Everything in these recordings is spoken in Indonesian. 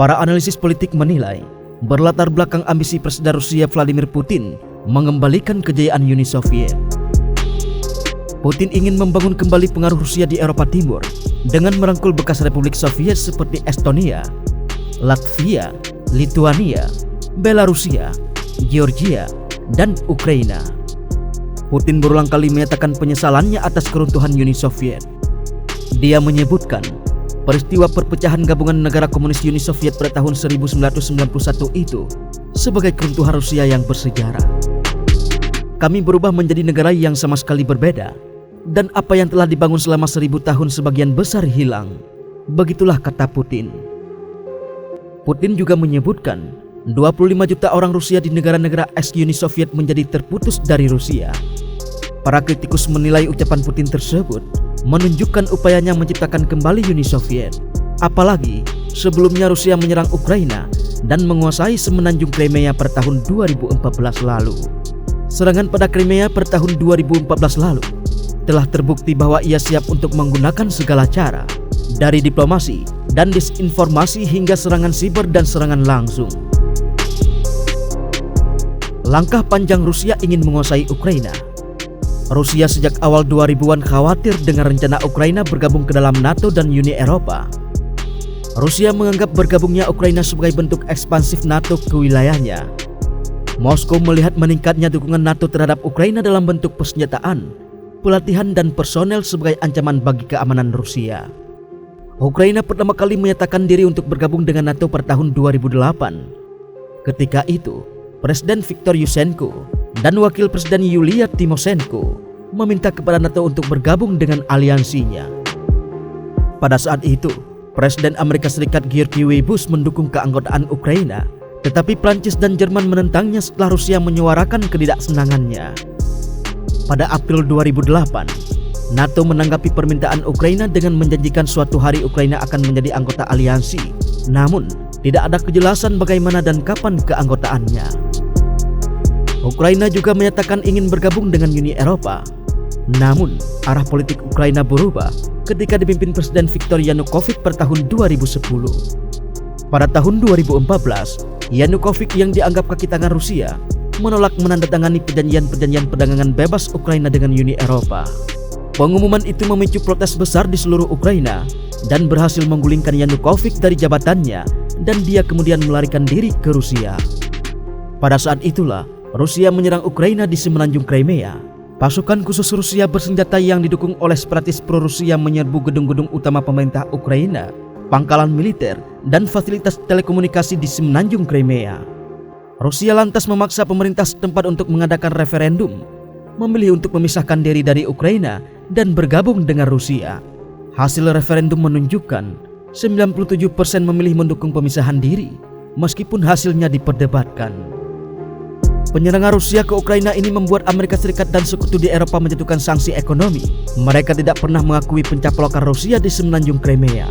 Para analisis politik menilai, berlatar belakang ambisi Presiden Rusia Vladimir Putin mengembalikan kejayaan Uni Soviet. Putin ingin membangun kembali pengaruh Rusia di Eropa Timur dengan merangkul bekas Republik Soviet seperti Estonia, Latvia, Lituania, Belarusia, Georgia, dan Ukraina. Putin berulang kali menyatakan penyesalannya atas keruntuhan Uni Soviet. Dia menyebutkan peristiwa perpecahan gabungan negara komunis Uni Soviet pada tahun 1991 itu sebagai keruntuhan Rusia yang bersejarah. Kami berubah menjadi negara yang sama sekali berbeda, dan apa yang telah dibangun selama 1000 tahun sebagian besar hilang. Begitulah kata Putin. Putin juga menyebutkan 25 juta orang Rusia di negara-negara ex-Uni Soviet menjadi terputus dari Rusia. Para kritikus menilai ucapan Putin tersebut menunjukkan upayanya menciptakan kembali Uni Soviet. Apalagi sebelumnya Rusia menyerang Ukraina dan menguasai semenanjung Crimea pada tahun 2014 lalu. Serangan pada Crimea pada tahun 2014 lalu telah terbukti bahwa ia siap untuk menggunakan segala cara, dari diplomasi dan disinformasi hingga serangan siber dan serangan langsung. Langkah panjang Rusia ingin menguasai Ukraina. Rusia sejak awal 2000-an khawatir dengan rencana Ukraina bergabung ke dalam NATO dan Uni Eropa. Rusia menganggap bergabungnya Ukraina sebagai bentuk ekspansif NATO ke wilayahnya. Moskow melihat meningkatnya dukungan NATO terhadap Ukraina dalam bentuk persenjataan, pelatihan dan personel sebagai ancaman bagi keamanan Rusia. Ukraina pertama kali menyatakan diri untuk bergabung dengan NATO pada tahun 2008. Ketika itu, Presiden Viktor Yushchenko dan Wakil Presiden Yulia Tymoshenko meminta kepada NATO untuk bergabung dengan aliansinya. Pada saat itu, Presiden Amerika Serikat George W. Bush mendukung keanggotaan Ukraina, tetapi Prancis dan Jerman menentangnya setelah Rusia menyuarakan ketidaksenangannya. Pada April 2008, NATO menanggapi permintaan Ukraina dengan menjanjikan suatu hari Ukraina akan menjadi anggota aliansi. Namun, tidak ada kejelasan bagaimana dan kapan keanggotaannya. Ukraina juga menyatakan ingin bergabung dengan Uni Eropa. Namun, arah politik Ukraina berubah ketika dipimpin Presiden Viktor Yanukovych pada tahun 2010. Pada tahun 2014, Yanukovych yang dianggap kaki tangan Rusia menolak menandatangani perjanjian perdagangan bebas Ukraina dengan Uni Eropa. Pengumuman itu memicu protes besar di seluruh Ukraina dan berhasil menggulingkan Yanukovych dari jabatannya, dan dia kemudian melarikan diri ke Rusia. Pada saat itulah Rusia menyerang Ukraina di semenanjung Crimea. Pasukan khusus Rusia bersenjata yang didukung oleh separatis pro-Rusia menyerbu gedung-gedung utama pemerintah Ukraina, pangkalan militer, dan fasilitas telekomunikasi di semenanjung Crimea. Rusia lantas memaksa pemerintah setempat untuk mengadakan referendum, memilih untuk memisahkan diri dari Ukraina dan bergabung dengan Rusia. Hasil referendum menunjukkan 97% memilih mendukung pemisahan diri, meskipun hasilnya diperdebatkan. Penyerangan Rusia ke Ukraina ini membuat Amerika Serikat dan sekutu di Eropa menjatuhkan sanksi ekonomi. Mereka tidak pernah mengakui pencaplokan Rusia di semenanjung Crimea.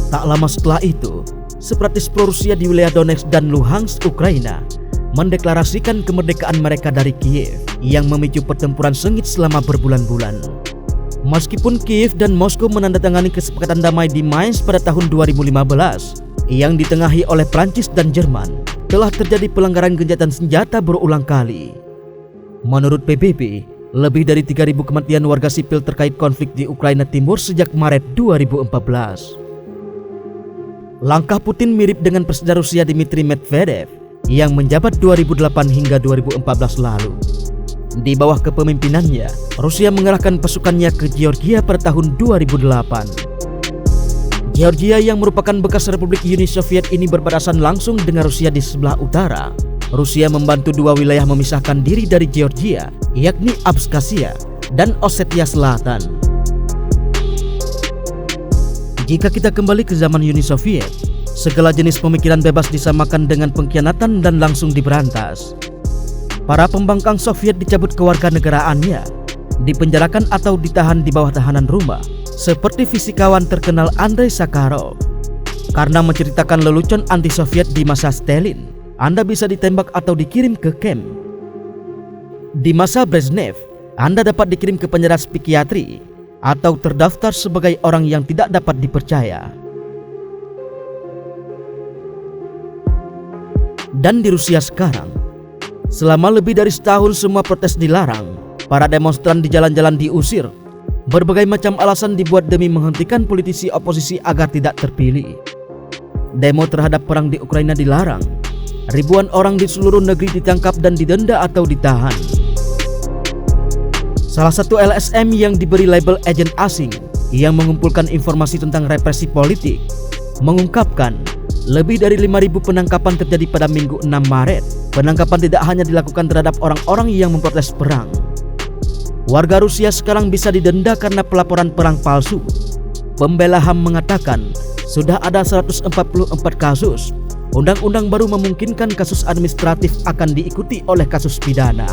Tak lama setelah itu, separatis pro-Rusia di wilayah Donetsk dan Luhansk, Ukraina, mendeklarasikan kemerdekaan mereka dari Kiev, yang memicu pertempuran sengit selama berbulan-bulan. Meskipun Kiev dan Moskow menandatangani kesepakatan damai di Mainz pada tahun 2015, yang ditengahi oleh Prancis dan Jerman, telah terjadi pelanggaran gencatan senjata berulang kali. Menurut PBB, lebih dari 3.000 kematian warga sipil terkait konflik di Ukraina Timur sejak Maret 2014. Langkah Putin mirip dengan Presiden Rusia Dmitry Medvedev yang menjabat 2008 hingga 2014 lalu. Di bawah kepemimpinannya, Rusia mengerahkan pasukannya ke Georgia pada tahun 2008. Georgia yang merupakan bekas Republik Uni Soviet ini berbatasan langsung dengan Rusia di sebelah utara. Rusia membantu dua wilayah memisahkan diri dari Georgia, yakni Abkhazia dan Ossetia Selatan. Jika kita kembali ke zaman Uni Soviet, segala jenis pemikiran bebas disamakan dengan pengkhianatan dan langsung diberantas. Para pembangkang Soviet dicabut kewarganegaraannya, dipenjarakan atau ditahan di bawah tahanan rumah, seperti fisikawan terkenal Andrei Sakharov. Karena menceritakan lelucon anti-Soviet di masa Stalin, Anda bisa ditembak atau dikirim ke kamp. Di masa Brezhnev, Anda dapat dikirim ke penjara psikiatri atau terdaftar sebagai orang yang tidak dapat dipercaya. Dan di Rusia sekarang, selama lebih dari setahun semua protes dilarang, para demonstran di jalan-jalan diusir, berbagai macam alasan dibuat demi menghentikan politisi oposisi agar tidak terpilih. Demo terhadap perang di Ukraina dilarang, ribuan orang di seluruh negeri ditangkap dan didenda atau ditahan. Salah satu LSM yang diberi label agen asing yang mengumpulkan informasi tentang represi politik mengungkapkan lebih dari 5.000 penangkapan terjadi pada Minggu 6 Maret. Penangkapan tidak hanya dilakukan terhadap orang-orang yang memprotes perang. Warga Rusia sekarang bisa didenda karena pelaporan perang palsu. Pembela HAM mengatakan sudah ada 144 kasus. Undang-undang baru memungkinkan kasus administratif akan diikuti oleh kasus pidana.